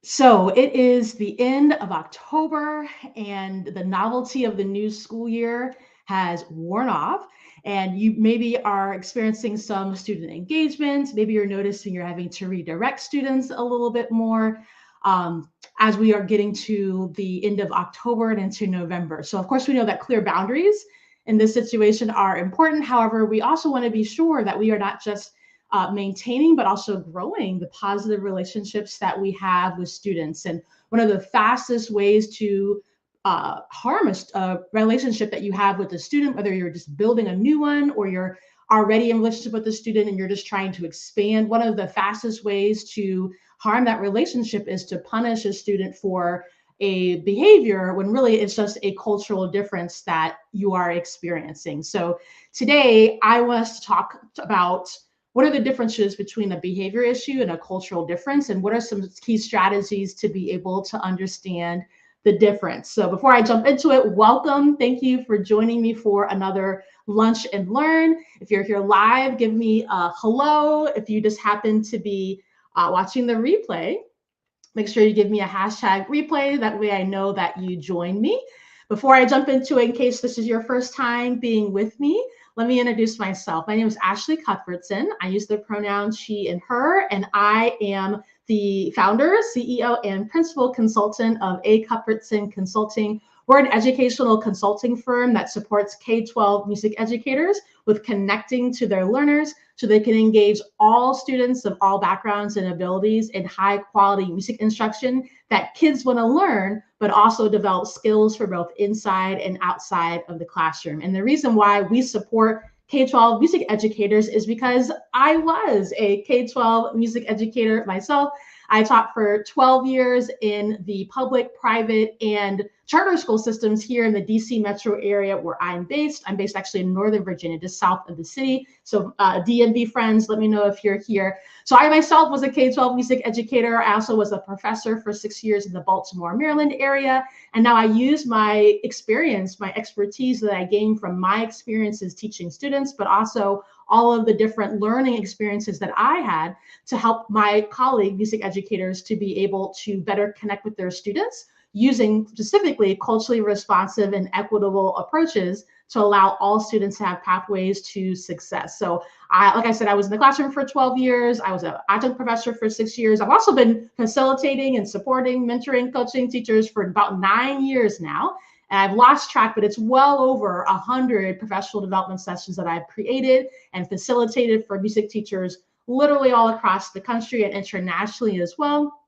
So it is the end of October, and the novelty of the new school year has worn off. And you maybe are experiencing some student engagement. Maybe you're noticing you're having to redirect students a little bit more um, as we are getting to the end of October and into November. So, of course, we know that clear boundaries in this situation are important. However, we also want to be sure that we are not just maintaining, but also growing the positive relationships that we have with students. And one of the fastest ways to harm a relationship that you have with a student, whether you're just building a new one or you're already in a relationship with the student and you're just trying to expand, one of the fastest ways to harm that relationship is to punish a student for a behavior when really it's just a cultural difference that you are experiencing. So today I want us to talk about what are the differences between a behavior issue and a cultural difference, and what are some key strategies to be able to understand the difference. So before I jump into it, welcome. Thank you for joining me for another Lunch and Learn. If you're here live, give me a hello. If you just happen to be watching the replay, make sure you give me a hashtag replay. That way I know that you joined me. Before I jump into it, in case this is your first time being with me, let me introduce myself. My name is Ashley Cuthbertson. I use the pronouns she and her, and I am the founder, CEO, and principal consultant of A. Cuthbertson Consulting. We're an educational consulting firm that supports K-12 music educators with connecting to their learners so they can engage all students of all backgrounds and abilities in high quality music instruction that kids want to learn, but also develop skills for both inside and outside of the classroom. And the reason why we support K-12 music educators is because I was a K-12 music educator myself. I taught for 12 years in the public, private, and charter school systems here in the DC metro area where I'm based. I'm based actually in Northern Virginia, just south of the city. So DMV friends, let me know if you're here. So I myself was a K-12 music educator. I also was a professor for 6 years in the Baltimore, Maryland area. And now I use my experience, my expertise that I gained from my experiences teaching students, but also all of the different learning experiences that I had to help my colleague music educators to be able to better connect with their students using specifically culturally responsive and equitable approaches to allow all students to have pathways to success. So like I said, I was in the classroom for 12 years. I was an adjunct professor for 6 years. I've also been facilitating and supporting, mentoring, coaching teachers for about 9 years now. And I've lost track, but it's well over 100 professional development sessions that I've created and facilitated for music teachers literally all across the country and internationally as well.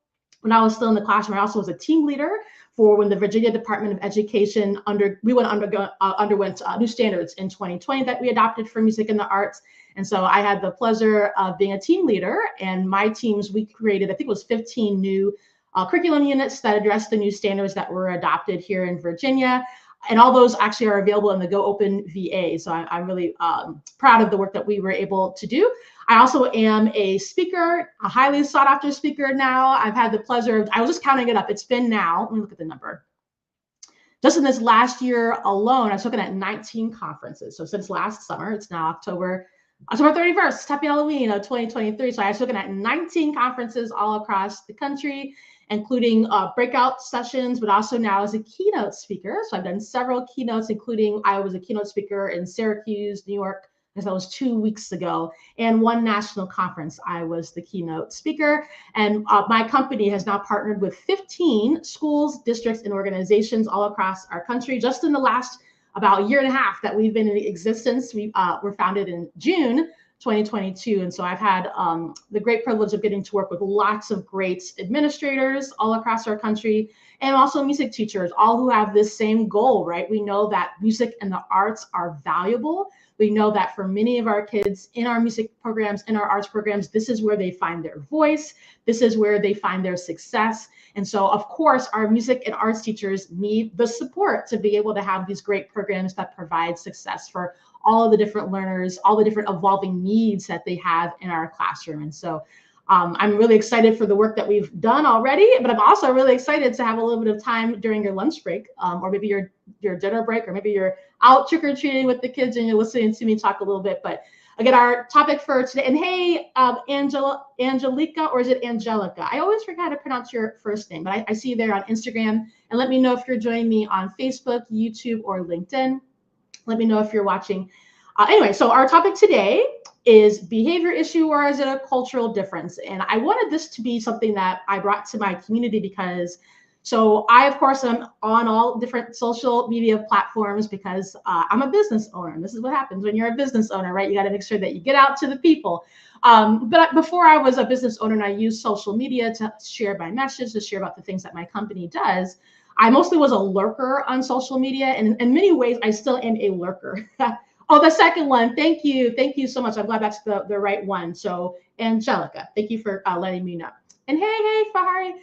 When I was still in the classroom, I also was a team leader for when the Virginia Department of Education underwent new standards in 2020 that we adopted for music and the arts. And so I had the pleasure of being a team leader, and my teams, we created, I think it was 15 new curriculum units that address the new standards that were adopted here in Virginia. And all those actually are available in the Go Open VA. So I'm really proud of the work that we were able to do. I also am a speaker, a highly sought after speaker now. I've had the pleasure of, I was just counting it up. It's been now, let me look at the number. Just in this last year alone, I've spoken at 19 conferences. So since last summer, it's now October 31st, happy Halloween of 2023. So I've spoken at 19 conferences all across the country, including breakout sessions, but also now as a keynote speaker. So I've done several keynotes, including I was a keynote speaker in Syracuse, New York, because that was 2 weeks ago, and one national conference, I was the keynote speaker. And my company has now partnered with 15 schools, districts, and organizations all across our country. Just in the last about a year and a half that we've been in existence, we were founded in June 2022. And so I've had the great privilege of getting to work with lots of great administrators all across our country, and also music teachers, all who have this same goal, right? We know that music and the arts are valuable. We know that for many of our kids in our music programs, in our arts programs, this is where they find their voice. This is where they find their success. And so, of course, our music and arts teachers need the support to be able to have these great programs that provide success for all of the different learners, all the different evolving needs that they have in our classroom. And so I'm really excited for the work that we've done already, but I'm also really excited to have a little bit of time during your lunch break, or maybe your dinner break, or maybe you're out trick-or-treating with the kids and you're listening to me talk a little bit. But Again, our topic for today, and hey, Angelica, or is it Angelica? I always forget how to pronounce your first name, but I see you there on Instagram. And let me know if you're joining me on Facebook, YouTube, or LinkedIn. Let me know if you're watching. Anyway, so our topic today is behavior issue, or is it a cultural difference? And I wanted this to be something that I brought to my community because so I, of course, am on all different social media platforms because I'm a business owner. And this is what happens when you're a business owner, right? You got to make sure that you get out to the people. But before I was a business owner and I used social media to share my message, to share about the things that my company does, I mostly was a lurker on social media. And in many ways, I still am a lurker. Oh, the second one. Thank you. Thank you so much. I'm glad that's the right one. So Angelica, thank you for letting me know. And hey, Fahari.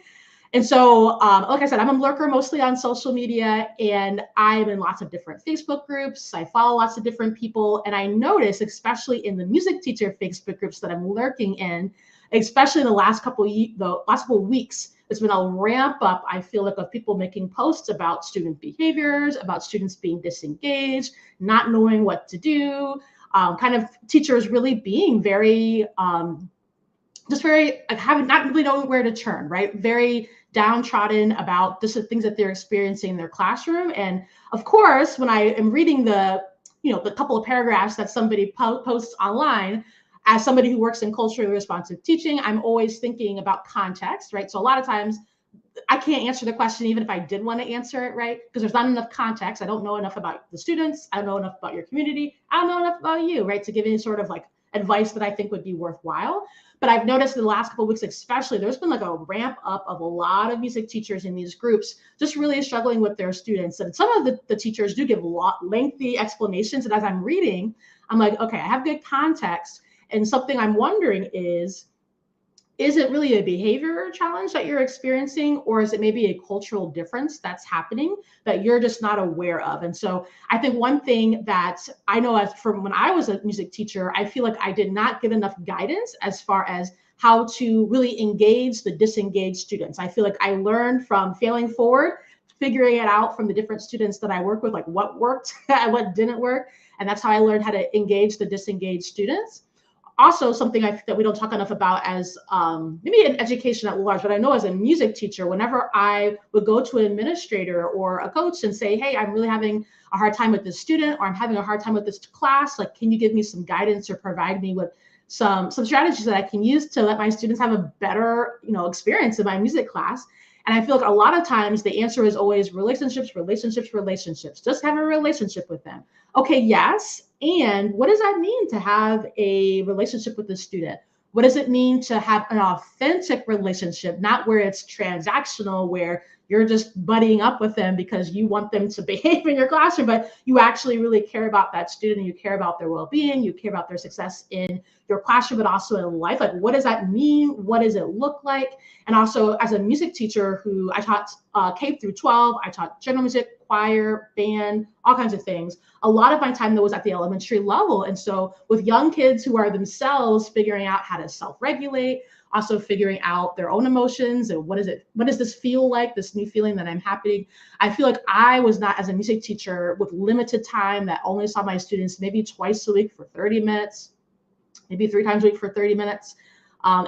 And so, like I said, I'm a lurker mostly on social media, and I'm in lots of different Facebook groups. I follow lots of different people, and I notice, especially in the music teacher Facebook groups that I'm lurking in, especially in the last couple of weeks, there's been a ramp up, I feel like, of people making posts about student behaviors, about students being disengaged, not knowing what to do, kind of teachers really being very, just very, having not really knowing where to turn, right? Very downtrodden about the things that they're experiencing in their classroom. And of course, when I am reading the couple of paragraphs that somebody posts online, as somebody who works in culturally responsive teaching, I'm always thinking about context, right? So a lot of times I can't answer the question even if I did want to answer it, right? Because there's not enough context. I don't know enough about the students. I don't know enough about your community. I don't know enough about you, right? To give any sort of like advice that I think would be worthwhile. But I've noticed in the last couple of weeks, especially, there's been like a ramp up of a lot of music teachers in these groups just really struggling with their students. And some of the teachers do give lengthy explanations. And as I'm reading, I'm like, okay, I have good context. And something I'm wondering is it really a behavior challenge that you're experiencing, or is it maybe a cultural difference that's happening that you're just not aware of? And so I think one thing that I know as from when I was a music teacher, I feel like I did not get enough guidance as far as how to really engage the disengaged students. I feel like I learned from failing forward, figuring it out from the different students that I work with, like what worked and what didn't work. And that's how I learned how to engage the disengaged students. Also, something that we don't talk enough about as maybe in education at large, but I know as a music teacher, whenever I would go to an administrator or a coach and say, hey, I'm really having a hard time with this student, or I'm having a hard time with this class, like, can you give me some guidance or provide me with some strategies that I can use to let my students have a better, experience in my music class? And I feel like a lot of times the answer is always relationships. Just have a relationship with them. Okay, yes. And what does that mean to have a relationship with the student? What does it mean to have an authentic relationship, not where it's transactional, where you're just buddying up with them because you want them to behave in your classroom, but you actually really care about that student, you care about their well-being, you care about their success in your classroom, but also in life. Like, what does that mean? What does it look like? And also, as a music teacher who I taught K through 12, I taught general music, choir, band, all kinds of things. A lot of my time though was at the elementary level. And so with young kids who are themselves figuring out how to self-regulate, also figuring out their own emotions and what does this feel like, this new feeling that I'm having. I feel like I was not, as a music teacher with limited time, that only saw my students maybe twice a week for 30 minutes, maybe 3 times a week for 30 minutes.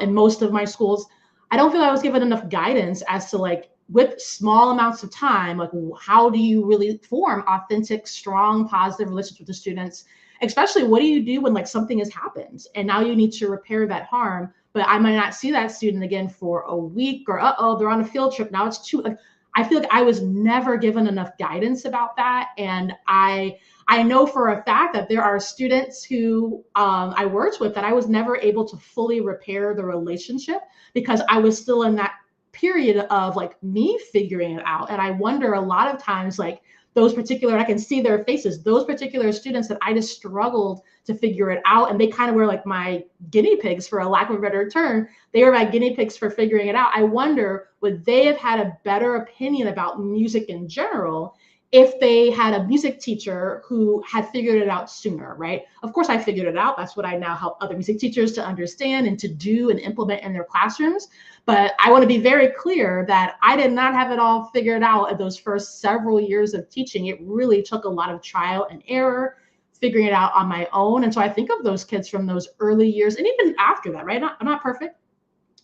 In most of my schools, I don't feel I was given enough guidance as to, like, with small amounts of time, like, how do you really form authentic, strong, positive relationships with the students? Especially, what do you do when, like, something has happened and now you need to repair that harm, but I might not see that student again for a week, or they're on a field trip now, it's too, like, I feel like I was never given enough guidance about that. And I know for a fact that there are students who I worked with that I was never able to fully repair the relationship because I was still in that period of, like, me figuring it out. And I wonder a lot of times, like, those particular, I can see their faces, those particular students that I just struggled to figure it out. And they kind of were like my guinea pigs, for a lack of a better term. They were my guinea pigs for figuring it out. I wonder, would they have had a better opinion about music in general if they had a music teacher who had figured it out sooner, right? Of course, I figured it out. That's what I now help other music teachers to understand and to do and implement in their classrooms. But I want to be very clear that I did not have it all figured out at those first several years of teaching. It really took a lot of trial and error, figuring it out on my own. And so I think of those kids from those early years and even after that, right? I'm not perfect.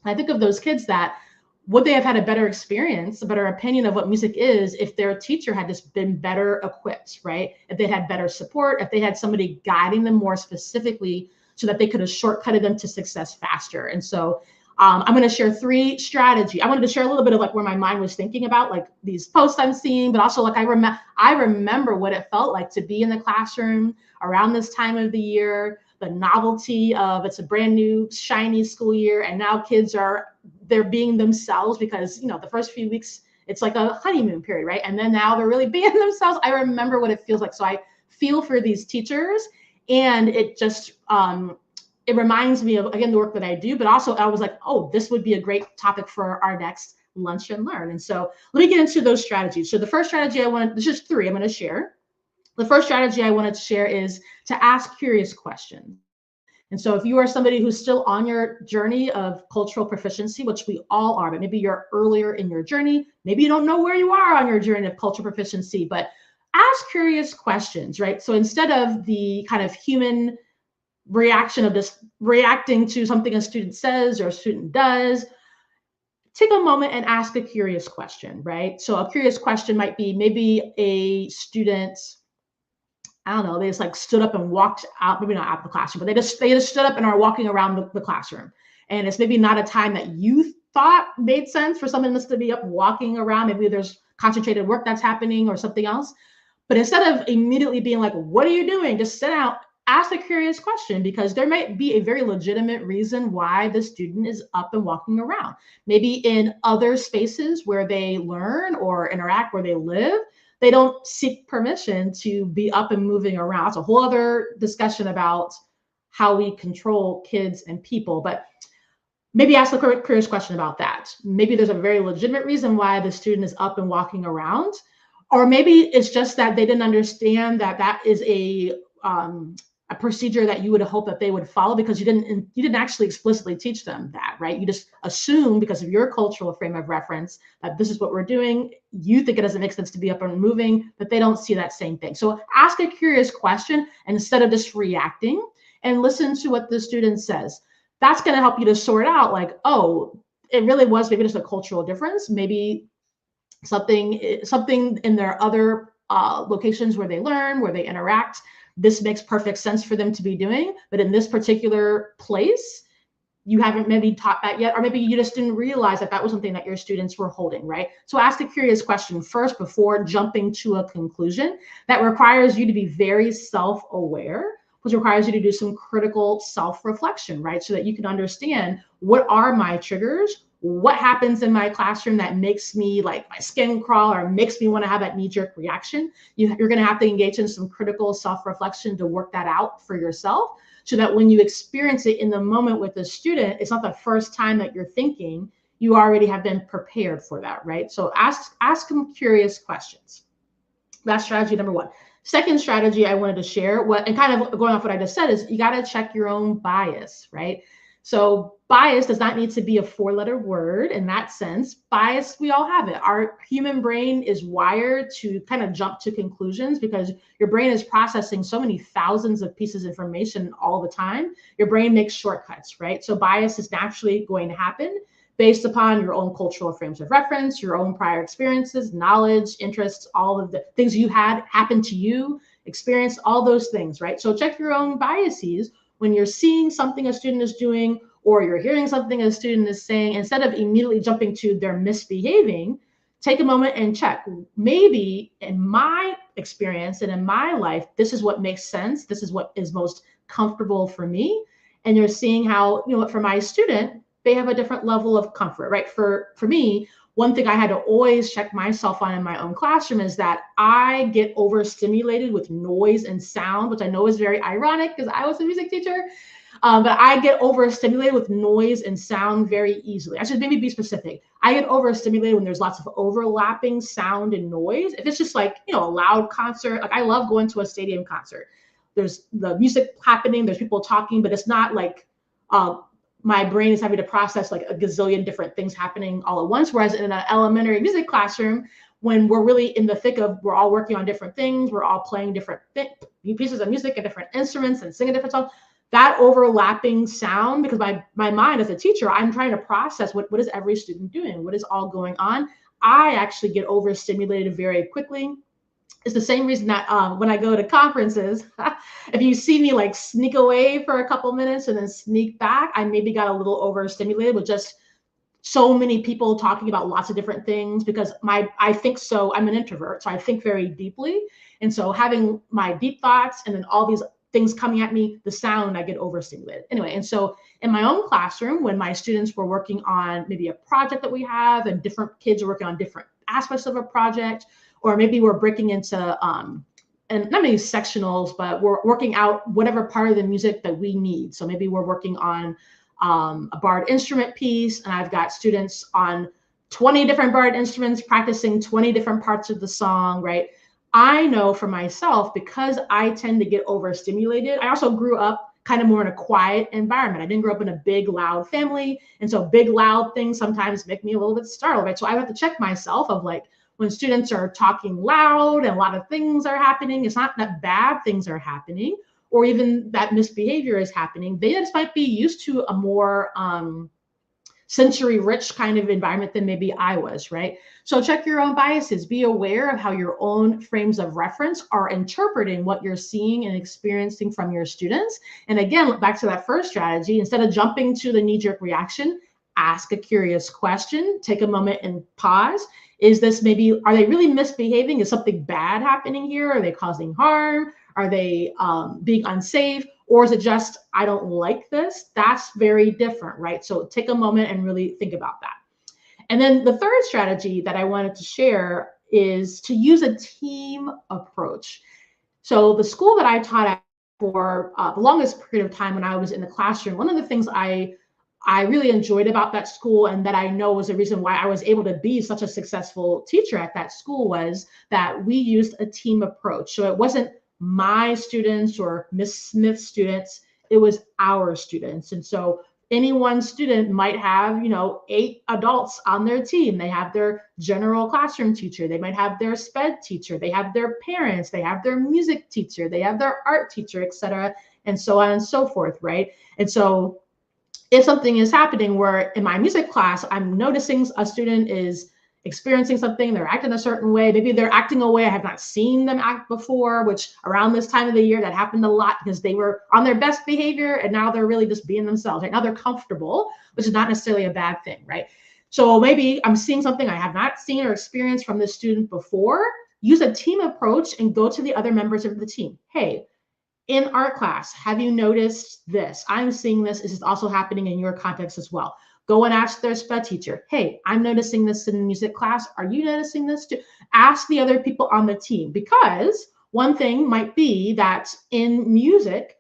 I think of those kids that would they have had a better experience, a better opinion of what music is if their teacher had just been better equipped, right? If they had better support, if they had somebody guiding them more specifically so that they could have shortcutted them to success faster. And so I'm going to share 3 strategies. I wanted to share a little bit of like where my mind was thinking about like these posts I'm seeing, but also like I remember what it felt like to be in the classroom around this time of the year, the novelty of it's a brand new shiny school year, and now kids they're being themselves because the first few weeks it's like a honeymoon period, right? And then now they're really being themselves. I remember what it feels like, so I feel for these teachers, and it just it reminds me of, again, the work that I do, but also I was like, oh, this would be a great topic for our next Lunch and Learn. And so let me get into those strategies. So the first strategy there's just 3 I'm going to share. The first strategy I wanted to share is to ask curious questions. And so if you are somebody who's still on your journey of cultural proficiency, which we all are, but maybe you're earlier in your journey, maybe you don't know where you are on your journey of cultural proficiency, but ask curious questions, right? So instead of the kind of human reaction of just reacting to something a student says or a student does, take a moment and ask a curious question, right? So a curious question might be maybe a student, I don't know, they just like stood up and walked out, maybe not out of the classroom, but they just stood up and are walking around the classroom. And it's maybe not a time that you thought made sense for someone else to be up walking around. Maybe there's concentrated work that's happening or something else. But instead of immediately being like, what are you doing? Just sit out, ask a curious question, because there might be a very legitimate reason why the student is up and walking around. Maybe in other spaces where they learn or interact, where they live, they don't seek permission to be up and moving around. It's a whole other discussion about how we control kids and people, but maybe ask a curious question about that. Maybe there's a very legitimate reason why the student is up and walking around, or maybe it's just that they didn't understand that that is a procedure that you would hope that they would follow, because you didn't actually explicitly teach them that, right? You just assume, because of your cultural frame of reference, that this is what we're doing. You think it doesn't make sense to be up and moving, but they don't see that same thing. So ask a curious question instead of just reacting, and listen to what the student says. That's going to help you to sort out like, oh, it really was maybe just a cultural difference. Maybe something in their other locations where they learn, where they interact, this makes perfect sense for them to be doing, but in this particular place, you haven't maybe taught that yet, or maybe you just didn't realize that that was something that your students were holding, right? So ask a curious question first before jumping to a conclusion. That requires you to be very self-aware, which requires you to do some critical self-reflection, right? So that you can understand, what are my triggers? What happens in my classroom that makes me like my skin crawl or makes me want to have that knee-jerk reaction? You're going to have to engage in some critical self-reflection to work that out for yourself, so that when you experience it in the moment with the student, it's not the first time that you're thinking. You already have been prepared for that, right? So ask them curious questions. That's strategy number 1. Second strategy I wanted to share, and kind of going off what I just said, is you got to check your own bias, right? So bias does not need to be a 4-letter word in that sense. Bias, we all have it. Our human brain is wired to kind of jump to conclusions, because your brain is processing so many thousands of pieces of information all the time. Your brain makes shortcuts, right? So bias is naturally going to happen based upon your own cultural frames of reference, your own prior experiences, knowledge, interests, all of the things you had happen to you, experience, all those things, right? So check your own biases when you're seeing something a student is doing, or you're hearing something a student is saying. Instead of immediately jumping to they're misbehaving, take a moment and check. Maybe in my experience and in my life, this is what makes sense. This is what is most comfortable for me. And you're seeing how, for my student, they have a different level of comfort, right? For me, one thing I had to always check myself on in my own classroom is that I get overstimulated with noise and sound, which I know is very ironic because I was a music teacher, but I get overstimulated with noise and sound very easily. I should maybe be specific. I get overstimulated when there's lots of overlapping sound and noise. If it's just like, a loud concert, like I love going to a stadium concert. There's the music happening, there's people talking, but it's not like, my brain is having to process like a gazillion different things happening all at once. Whereas in an elementary music classroom, when we're really in the thick of, we're all working on different things, we're all playing different pieces of music and different instruments and singing different songs, that overlapping sound, because my mind as a teacher, I'm trying to process what is every student doing, what is all going on. I actually get overstimulated very quickly. It's the same reason that when I go to conferences, if you see me like sneak away for a couple minutes and then sneak back, I maybe got a little overstimulated with just so many people talking about lots of different things, because I think so, I'm an introvert, so I think very deeply. And so having my deep thoughts and then all these things coming at me, the sound, I get overstimulated. Anyway, and so in my own classroom, when my students were working on maybe a project that we have and different kids are working on different aspects of a project, or maybe we're breaking into and not many sectionals, but we're working out whatever part of the music that we need. So maybe we're working on a barred instrument piece, and I've got students on 20 different barred instruments practicing 20 different parts of the song, right? I know for myself, because I tend to get overstimulated. I also grew up kind of more in a quiet environment. I didn't grow up in a big, loud family. And so big, loud things sometimes make me a little bit startled, right? So I have to check myself of like, when students are talking loud and a lot of things are happening, it's not that bad things are happening, or even that misbehavior is happening. They just might be used to a more sensory rich kind of environment than maybe I was, right? So check your own biases. Be aware of how your own frames of reference are interpreting what you're seeing and experiencing from your students. And again, back to that first strategy, instead of jumping to the knee-jerk reaction, ask a curious question, take a moment and pause. Is this maybe, are they really misbehaving? Is something bad happening here? Are they causing harm? Are they being unsafe? Or is it just, I don't like this? That's very different, right? So take a moment and really think about that. And then the third strategy that I wanted to share is to use a team approach. So the school that I taught at for the longest period of time when I was in the classroom, one of the things I really enjoyed about that school, and that I know was the reason why I was able to be such a successful teacher at that school, was that we used a team approach. So it wasn't my students or Miss Smith's students, it was our students. And so any one student might have, 8 adults on their team. They have their general classroom teacher, they might have their sped teacher, they have their parents, they have their music teacher, they have their art teacher, etc., and so on and so forth, right? And so if something is happening where in my music class, I'm noticing a student is experiencing something, they're acting a certain way, maybe they're acting a way I have not seen them act before, which around this time of the year, that happened a lot because they were on their best behavior and now they're really just being themselves, right? Now they're comfortable, which is not necessarily a bad thing, right? So maybe I'm seeing something I have not seen or experienced from this student before. Use a team approach and go to the other members of the team. Hey, in art class, have you noticed this? I'm seeing this. Is this also happening in your context as well? Go and ask their sped teacher. Hey, I'm noticing this in music class. Are you noticing this too? Ask the other people on the team, because one thing might be that in music,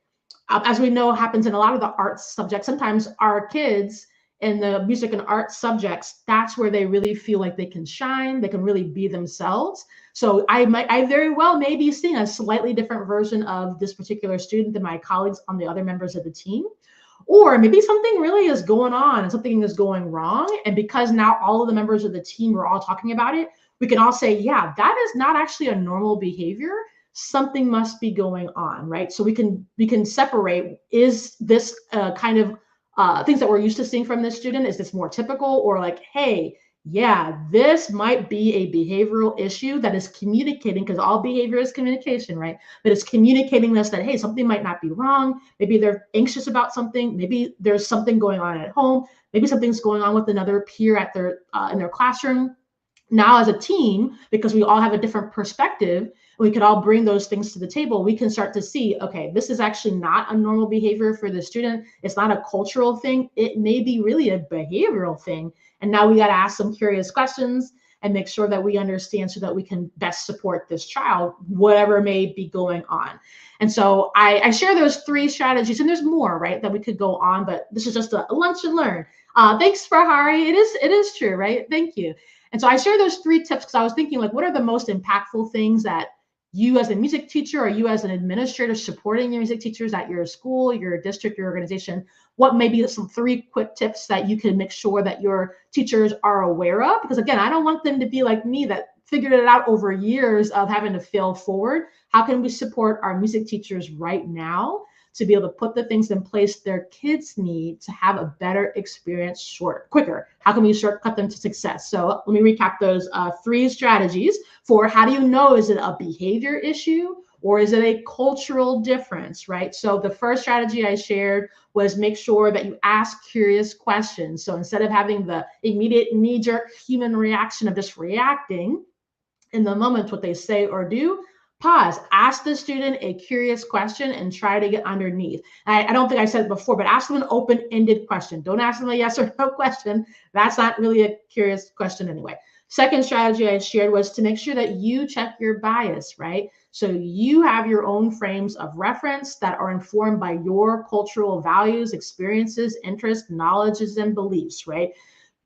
as we know happens in a lot of the arts subjects, sometimes our kids in the music and art subjects, that's where they really feel like they can shine, they can really be themselves. So I very well may be seeing a slightly different version of this particular student than my colleagues on the other members of the team. Or maybe something really is going on and something is going wrong. And because now all of the members of the team are all talking about it, we can all say, yeah, that is not actually a normal behavior. Something must be going on, right? So we can separate, is this kind of things that we're used to seeing from this student, is this more typical? Or like, hey, yeah, this might be a behavioral issue that is communicating, because all behavior is communication, right? But it's communicating this that, hey, something might not be wrong. Maybe they're anxious about something. Maybe there's something going on at home. Maybe something's going on with another peer at their in their classroom. Now, as a team, because we all have a different perspective, we could all bring those things to the table. We can start to see, okay, this is actually not a normal behavior for the student. It's not a cultural thing. It may be really a behavioral thing. And now we got to ask some curious questions and make sure that we understand so that we can best support this child, whatever may be going on. And so I share those 3 strategies, and there's more, right, that we could go on, but this is just a lunch and learn. Thanks, Farhari. It is true, right? Thank you. And so I share those 3 tips because I was thinking, like, what are the most impactful things that you as a music teacher or you as an administrator supporting your music teachers at your school, your district, your organization, what may be some 3 quick tips that you can make sure that your teachers are aware of? Because again, I don't want them to be like me that figured it out over years of having to fail forward. How can we support our music teachers right now to be able to put the things in place their kids need to have a better experience quicker? How can we shortcut them to success? So let me recap those 3 strategies for how do you know, is it a behavior issue or is it a cultural difference, right? So the first strategy I shared was make sure that you ask curious questions. So instead of having the immediate knee-jerk human reaction of just reacting in the moment what they say or do, pause, ask the student a curious question and try to get underneath. I don't think I said it before, but ask them an open-ended question. Don't ask them a yes or no question. That's not really a curious question anyway. Second strategy I shared was to make sure that you check your bias, right? So you have your own frames of reference that are informed by your cultural values, experiences, interests, knowledges, and beliefs, right?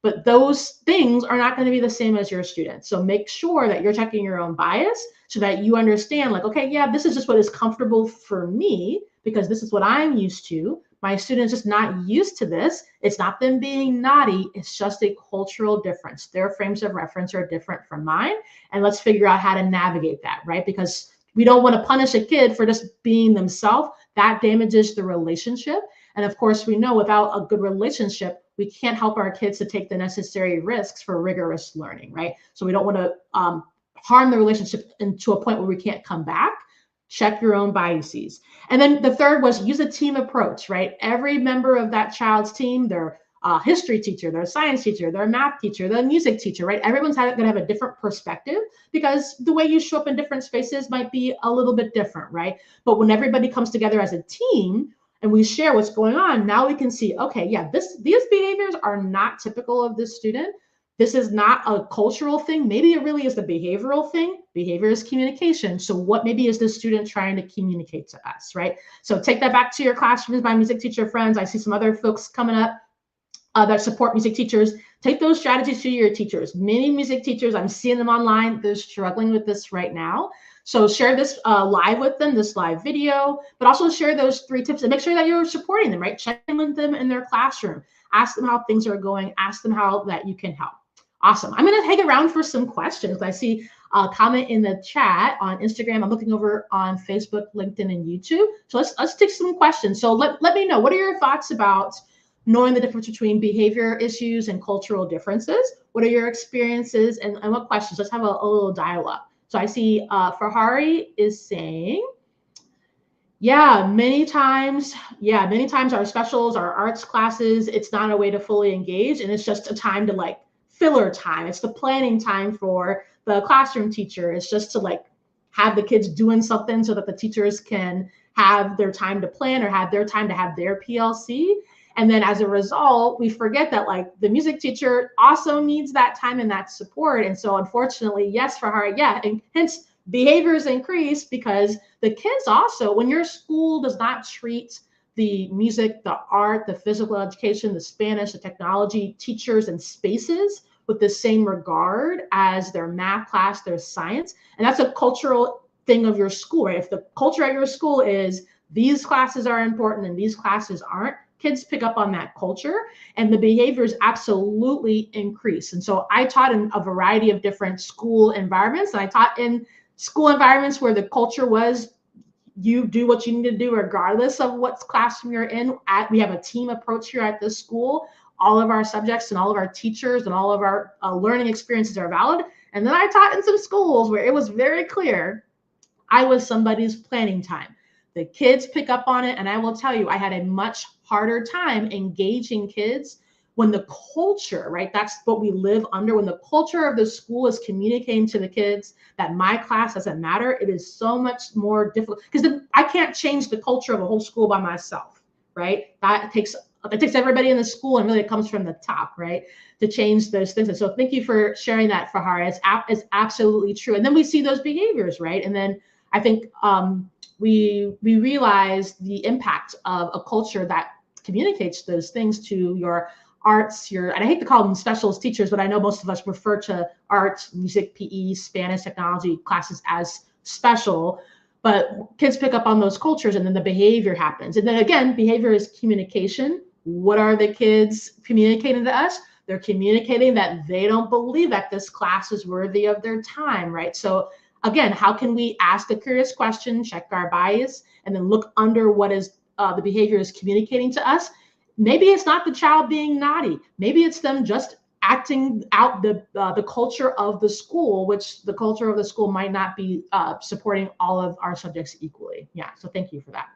But those things are not going to be the same as your students. So make sure that you're checking your own bias so that you understand, like, okay, yeah, this is just what is comfortable for me because this is what I'm used to. My student's just not used to this. It's not them being naughty. It's just a cultural difference. Their frames of reference are different from mine. And let's figure out how to navigate that, right? Because we don't want to punish a kid for just being themselves. That damages the relationship. And of course, we know without a good relationship, we can't help our kids to take the necessary risks for rigorous learning, right? So we don't want to harm the relationship to a point where we can't come back. Check your own biases. And then the third was use a team approach, right? Every member of that child's team, their history teacher, their science teacher, their math teacher, their music teacher, right? Everyone's going to have a different perspective because the way you show up in different spaces might be a little bit different, right? But when everybody comes together as a team, and we share what's going on, now we can see, okay, yeah, these behaviors are not typical of this student. This is not a cultural thing. Maybe it really is the behavioral thing. Behavior is communication. So what maybe is this student trying to communicate to us, right? So take that back to your classrooms, my music teacher friends. I see some other folks coming up that support music teachers. Take those strategies to your teachers. Many music teachers, I'm seeing them online, they're struggling with this right now. So share this live with them, this live video, but also share those 3 tips and make sure that you're supporting them, right? Check in with them in their classroom. Ask them how things are going. Ask them how that you can help. Awesome. I'm going to hang around for some questions. I see a comment in the chat on Instagram. I'm looking over on Facebook, LinkedIn, and YouTube. So let's take some questions. So let me know, what are your thoughts about knowing the difference between behavior issues and cultural differences? What are your experiences and what questions? Let's have a little dialogue. So I see Fahari is saying, many times our specials, our arts classes, it's not a way to fully engage and it's just a time to like filler time. It's the planning time for the classroom teacher. It's just to like have the kids doing something so that the teachers can have their time to plan or have their time to have their PLC. And then as a result, we forget that like the music teacher also needs that time and that support. And so unfortunately, yes, for her, and hence behaviors increase because the kids also, when your school does not treat the music, the art, the physical education, the Spanish, the technology, teachers and spaces with the same regard as their math class, their science, and that's a cultural thing of your school, right? If the culture at your school is these classes are important and these classes aren't, kids pick up on that culture and the behaviors absolutely increase. And so I taught in a variety of different school environments. And I taught in school environments where the culture was you do what you need to do regardless of what classroom you're in. We have a team approach here at this school. All of our subjects and all of our teachers and all of our learning experiences are valid. And then I taught in some schools where it was very clear I was somebody's planning time. The kids pick up on it. And I will tell you, I had a much harder time engaging kids when the culture, right? That's what we live under. When the culture of the school is communicating to the kids that my class doesn't matter, it is so much more difficult because I can't change the culture of a whole school by myself, right? It takes everybody in the school, and really it comes from the top, right? To change those things. And so thank you for sharing that, Fahar. It's absolutely true. And then we see those behaviors, right? And then I think we realize the impact of a culture that communicates those things to your arts, and I hate to call them specialist teachers, but I know most of us refer to arts, music, PE, Spanish, technology classes as special, but kids pick up on those cultures and then the behavior happens. And then again, behavior is communication. What are the kids communicating to us? They're communicating that they don't believe that this class is worthy of their time, right? So again, how can we ask a curious question, check our bias, and then look under what is the behavior is communicating to us? Maybe it's not the child being naughty. Maybe it's them just acting out the culture of the school, which the culture of the school might not be supporting all of our subjects equally. Yeah, so thank you for that.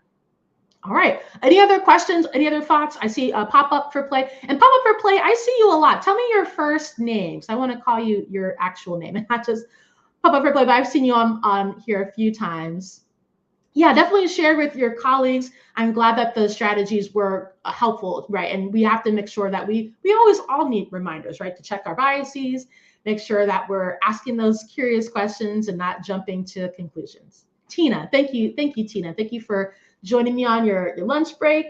All right. Any other questions? Any other thoughts? I see a pop up for play. And pop up for play, I see you a lot. Tell me your first name. So I want to call you your actual name and not just pop up for play, but I've seen you on here a few times. Yeah, definitely share with your colleagues. I'm glad that the strategies were helpful, right? And we have to make sure that we always all need reminders, right? To check our biases, make sure that we're asking those curious questions and not jumping to conclusions. Tina, thank you, Tina. Thank you for joining me on your lunch break.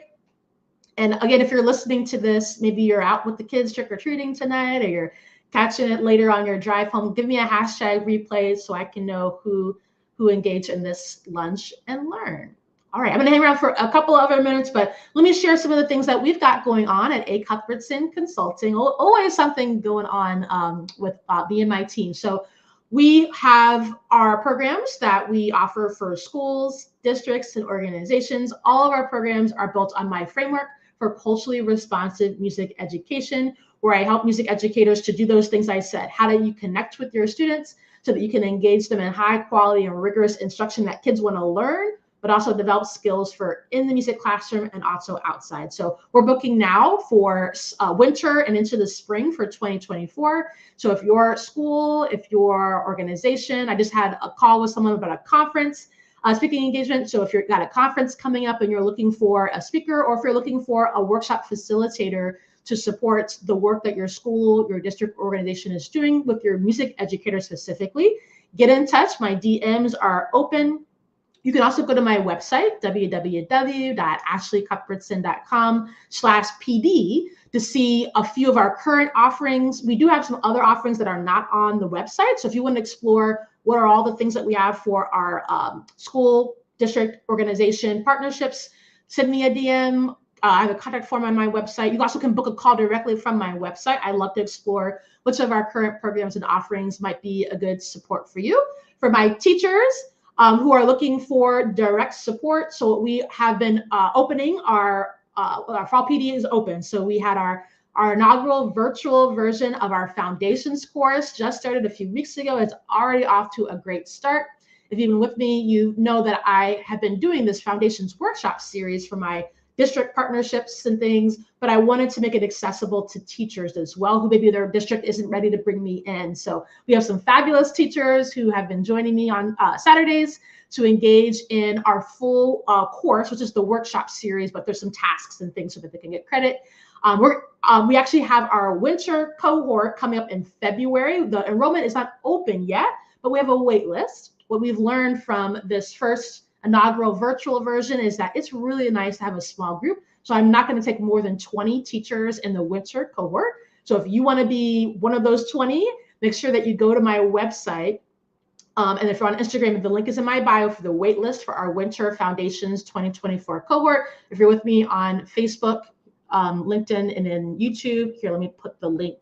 And again, if you're listening to this, maybe you're out with the kids trick-or-treating tonight, or you're catching it later on your drive home, give me a hashtag replay so I can know who engaged in this lunch and learn. All right, I'm gonna hang around for a couple other minutes, but let me share some of the things that we've got going on at A. Cuthbertson Consulting. Always something going on with me and my team. So we have our programs that we offer for schools, districts, and organizations. All of our programs are built on my framework for culturally responsive music education, where I help music educators to do those things I said. How do you connect with your students so that you can engage them in high quality and rigorous instruction that kids want to learn, but also develop skills for in the music classroom and also outside. So we're booking now for winter and into the spring for 2024. So if your school, if your organization, I just had a call with someone about a conference, speaking engagement. So if you've got a conference coming up and you're looking for a speaker, or if you're looking for a workshop facilitator to support the work that your school, your district organization is doing with your music educator specifically, get in touch. My DMs are open. You can also go to my website, www.ashleycuthbertson.com/PD, to see a few of our current offerings. We do have some other offerings that are not on the website. So if you want to explore what are all the things that we have for our school, district, organization partnerships, send me a DM. I have a contact form on my website. You also can book a call directly from my website. I love to explore which of our current programs and offerings might be a good support for you. For my teachers who are looking for direct support, so we have been opening our Fall PD is open. So we had our inaugural virtual version of our foundations course just started a few weeks ago. It's already off to a great start. If you've been with me, you know that I have been doing this foundations workshop series for my district partnerships and things, but I wanted to make it accessible to teachers as well, who maybe their district isn't ready to bring me in. So we have some fabulous teachers who have been joining me on Saturdays to engage in our full course, which is the workshop series, but there's some tasks and things so that they can get credit. We actually have our winter cohort coming up in February. The enrollment is not open yet, but we have a wait list. What we've learned from this first inaugural virtual version is that it's really nice to have a small group. So I'm not going to take more than 20 teachers in the winter cohort. So if you want to be one of those 20, make sure that you go to my website. And if you're on Instagram, the link is in my bio for the wait list for our Winter Foundations 2024 cohort. If you're with me on Facebook, LinkedIn, and in YouTube, here, let me put the link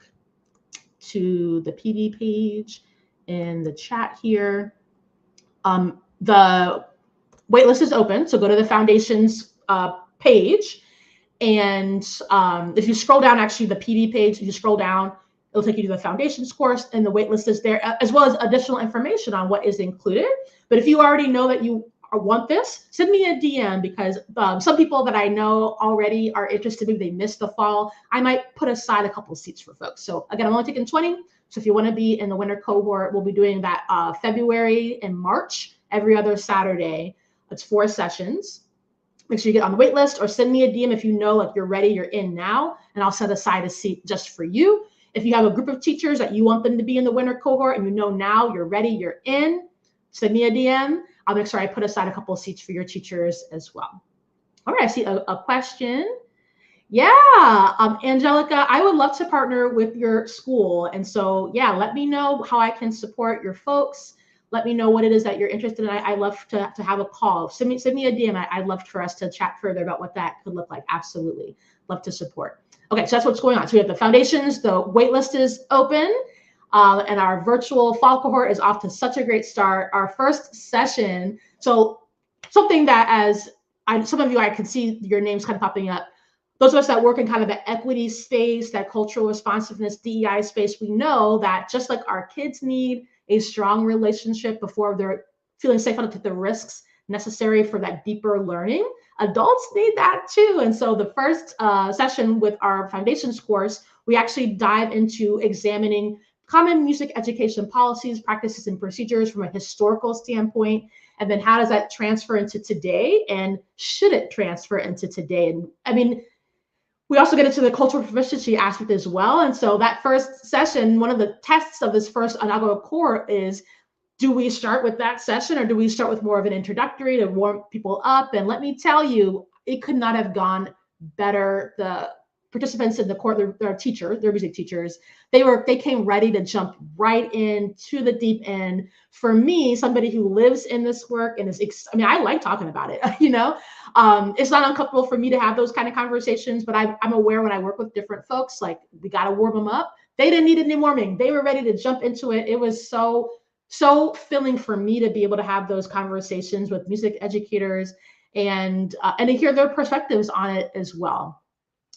to the PD page in the chat here. The waitlist is open, so go to the Foundations page, and if you scroll down, actually the PD page, if you scroll down, it'll take you to the Foundations course, and the waitlist is there, as well as additional information on what is included. But if you already know that you want this, send me a DM, because some people that I know already are interested. Maybe they missed the fall. I might put aside a couple of seats for folks. So again, I'm only taking 20. So if you want to be in the winter cohort, we'll be doing that February and March, every other Saturday. It's 4 sessions. Make sure you get on the wait list, or send me a DM if you know like you're ready, you're in now, and I'll set aside a seat just for you. If you have a group of teachers that you want them to be in the winter cohort and you know now you're ready, you're in, send me a DM. I'll make sure I put aside a couple of seats for your teachers as well. All right, I see a question. Yeah, Angelica, I would love to partner with your school. And so, yeah, let me know how I can support your folks. Let me know what it is that you're interested in. I love to have a call. Send me a DM. I'd love for us to chat further about what that could look like. Absolutely. Love to support. Okay, so that's what's going on. So we have the foundations, the wait list is open, and our virtual fall cohort is off to such a great start. Our first session, so something that some of you, I can see your names kind of popping up. Those of us that work in kind of the equity space, that cultural responsiveness, DEI space, we know that just like our kids need a strong relationship before they're feeling safe enough to take the risks necessary for that deeper learning, adults need that too. And so the first session with our foundations course, we actually dive into examining common music education policies, practices, and procedures from a historical standpoint. And then how does that transfer into today? And should it transfer into today? And I mean, we also get into the cultural proficiency aspect as well. And so that first session, one of the tests of this first inaugural core is, do we start with that session, or do we start with more of an introductory to warm people up? And let me tell you, it could not have gone better. The participants in the course, their teachers, their music teachers, they came ready to jump right into the deep end. For me, somebody who lives in this work and I like talking about it, it's not uncomfortable for me to have those kind of conversations, but I'm aware when I work with different folks, like, we got to warm them up. They didn't need any warming. They were ready to jump into it. It was so filling for me to be able to have those conversations with music educators and to hear their perspectives on it as well.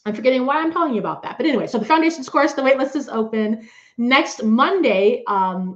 I'm forgetting why I'm telling you about that. But anyway, so the foundations course, the waitlist is open. Next Monday,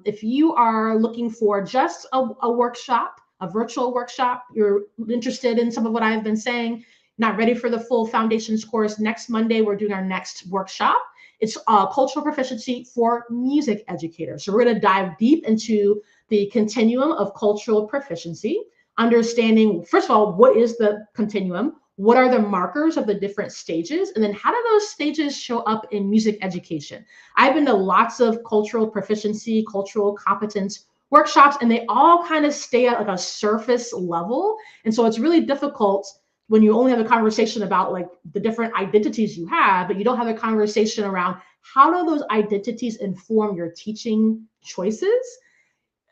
if you are looking for just a workshop, a virtual workshop, you're interested in some of what I've been saying, not ready for the full foundations course, next Monday, we're doing our next workshop. It's cultural proficiency for music educators. So we're going to dive deep into the continuum of cultural proficiency, understanding, first of all, what is the continuum? What are the markers of the different stages? And then how do those stages show up in music education? I've been to lots of cultural proficiency, cultural competence workshops, and they all kind of stay at like a surface level. And so it's really difficult when you only have a conversation about like the different identities you have, but you don't have a conversation around how do those identities inform your teaching choices.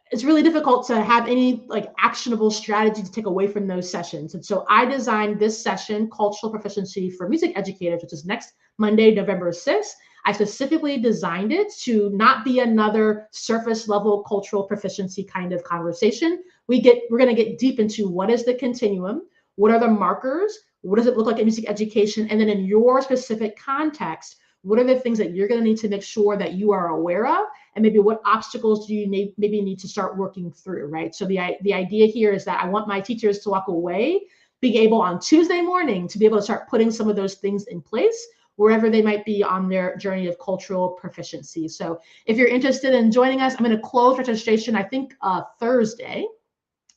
It's really difficult to have any like actionable strategy to take away from those sessions. And so I designed this session, Cultural Proficiency for Music Educators, which is next Monday, November 6th. I specifically designed it to not be another surface level cultural proficiency kind of conversation. We're going to get deep into what is the continuum, what are the markers, what does it look like in music education, and then in your specific context, what are the things that you're going to need to make sure that you are aware of, and maybe what obstacles do you need to start working through, right? So the idea here is that I want my teachers to walk away being able on Tuesday morning to be able to start putting some of those things in place wherever they might be on their journey of cultural proficiency. So if you're interested in joining us, I'm going to close registration, I think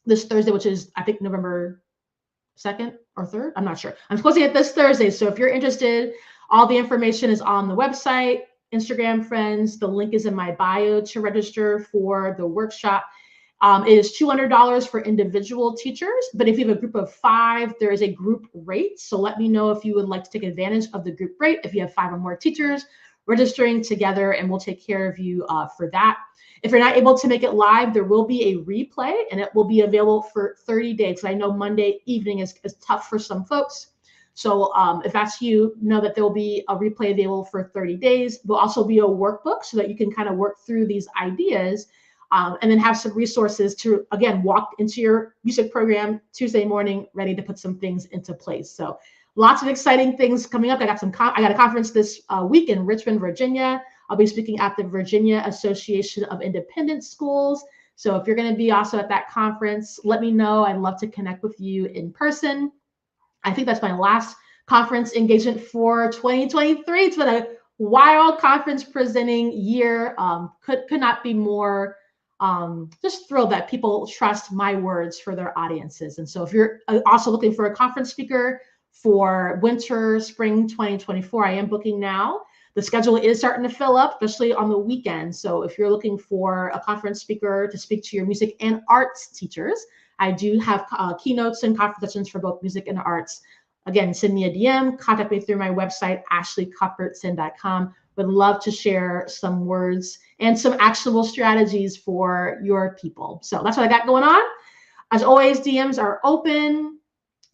this Thursday, which is I think November 2nd or 3rd. I'm not sure. I'm closing it this Thursday. So if you're interested, all the information is on the website, Instagram friends. The link is in my bio to register for the workshop. It is $200 for individual teachers, but if you have a group of 5, there is a group rate. So let me know if you would like to take advantage of the group rate. If you have 5 or more teachers registering together, and we'll take care of you for that. If you're not able to make it live, there will be a replay, and it will be available for 30 days. I know Monday evening is tough for some folks. So if that's you, know that there will be a replay available for 30 days. There'll also be a workbook so that you can kind of work through these ideas and then have some resources to, again, walk into your music program Tuesday morning, ready to put some things into place. So lots of exciting things coming up. I got a conference this week in Richmond, Virginia. I'll be speaking at the Virginia Association of Independent Schools. So if you're going to be also at that conference, let me know. I'd love to connect with you in person. I think that's my last conference engagement for 2023. It's been a wild conference presenting year. Could not be more just thrilled that people trust my words for their audiences. And so if you're also looking for a conference speaker for winter, spring 2024, I am booking now. The schedule is starting to fill up, especially on the weekend. So if you're looking for a conference speaker to speak to your music and arts teachers, I do have keynotes and conference sessions for both music and arts. Again, send me a DM, contact me through my website, ashleycuthbertson.com. Would love to share some words and some actionable strategies for your people. So that's what I got going on. As always, DMs are open.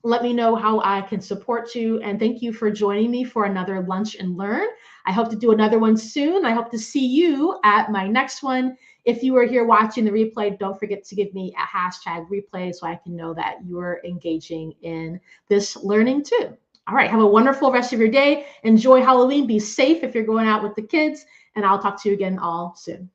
Let me know how I can support you. And thank you for joining me for another Lunch and Learn. I hope to do another one soon. I hope to see you at my next one. If you are here watching the replay, don't forget to give me a hashtag replay so I can know that you're engaging in this learning too. All right, have a wonderful rest of your day. Enjoy Halloween. Be safe if you're going out with the kids, and I'll talk to you again all soon.